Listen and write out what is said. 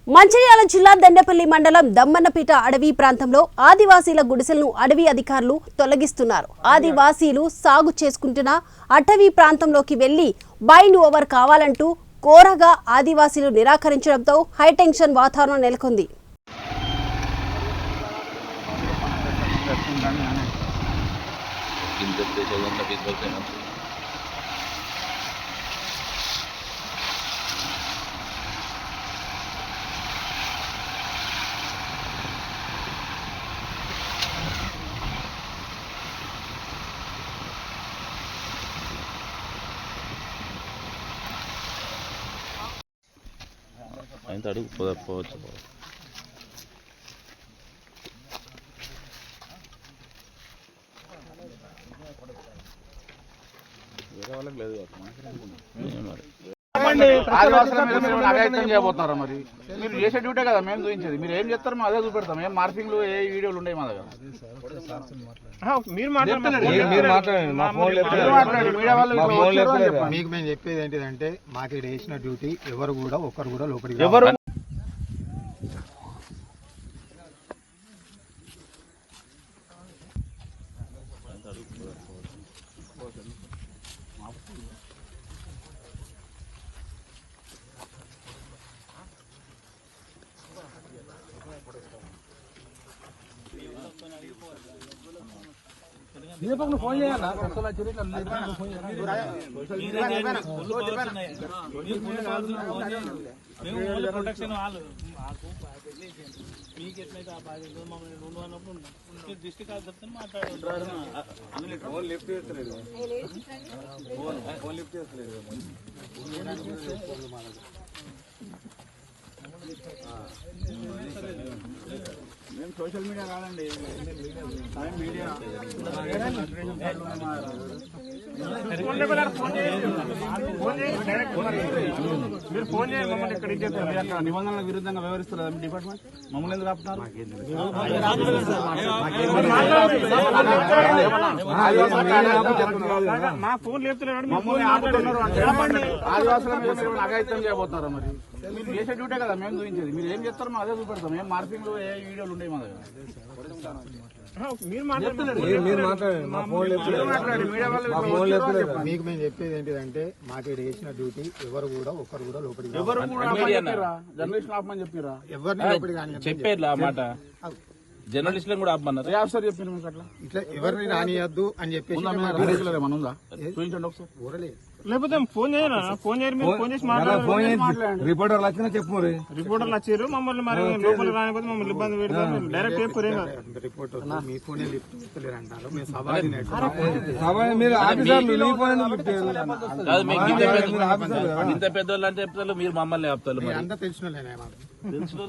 మంచిర్యాల జిల్లా దండపల్లి మండలం దమ్మన్నపేట అడవి ప్రాంతంలో ఆదివాసీల గుడిసెలను అడవి అధికారులు తొలగిస్తున్నారు. ఆదివాసీలు సాగు చేసుకుంటున్న అటవీ ప్రాంతంలోకి వెళ్లి బైండ్ ఓవర్ కావాలంటూ కోరగా ఆదివాసీలు నిరాకరించడంతో హైటెన్షన్ వాతావరణం నెలకొంది. ఆయన అడుగు పోవచ్చు. వేరే వాళ్ళకి లేదు అఘాయిత్యం చేయబోతున్నారా? మరి మీరు చేసే డ్యూటే కదా మేము చూపించేది. మీరు ఏం చేస్తారు మేము అదే చూపెడతాం. ఏం మార్పింగ్లు ఏ వీడియోలు ఉన్నాయి మా దగ్గర. మీకు మేము చెప్పేది ఏంటిదంటే మాకు ఇక్కడ వేసిన డ్యూటీ ఎవరు కూడా ఒక్కరు కూడా లోపలికి ఎవరు ఫోన్ చేయాలి. ప్రొటెక్షన్ వాళ్ళు మీకు ఎట్లయితే ఆ బాధ్యత మమ్మల్ని రెండు అన్నప్పుడు డిస్ట్రిక్ట్ ఆఫీసర్తో మాట్లాడారు. మేము సోషల్ మీడియా కాదండి, మీడియా మీరు ఫోన్ చేయండి. మమ్మల్ని ఇక్కడ ఇచ్చేస్తారు. నిబంధనలకు విరుద్ధంగా వ్యవహరిస్తారు డిపార్ట్మెంట్. మమ్మల్ని ఎందుకు ఆపుతున్నారు? మా ఫోన్ లేపుతున్నారు. మమ్మల్ని ఆపుతున్నారు అంటే ఆదివాసుల మీద అఘాయిత్యం చేయబోతున్నారా? మరి మీరు చేసే డ్యూటే కదా మేము చూపించేది. మీరు ఏం చేస్తారో మేము అదే చూపెడతాం. ఏం మార్పింగ్లు ఏ వీడియోలు ఉన్నాయి మా దగ్గర. మీకు మేము చెప్పేది ఏంటిదంటే మాకు ఇక్కడ వేసిన డ్యూటీ ఎవరు కూడా ఒక్కరు కూడా లోపలికి జర్నలిస్ట్ ఆపమని చెప్పారా? ఎవరిని లోపలికి కానీ చెప్పారు ఆ మాట. జర్నలిస్టులను కూడా ఆపమన్నారు. సార్ చెప్పారు మీకు అట్లా ఇట్లా ఎవరిని రానియద్దు అని చెప్పేసి ఏమన్నా ఉందా? చూపించండి ఒకసారి. ఊరలేదు. లేకపోతే ఫోన్ చేయరా? ఫోన్ చేయరు. మీరు ఫోన్ చేసి మాట్లాడండి. రిపోర్టర్లు వచ్చినా చెప్పు. రిపోర్టర్లు వచ్చారు. మమ్మల్ని మరి లోపల రానిపోతే మమ్మల్ని ఇబ్బంది పెడతారు. డైరెక్ట్ చెప్పారు. రిపోర్టర్లు మీ ఫోనే లిఫ్ట్ అంటారు. మేము ఇంత పెద్దోళ్ళు అంటే చెప్తారు, మీరు మమ్మల్ని ఆపుతారు. అంతా తెలిసిన తెలిసిన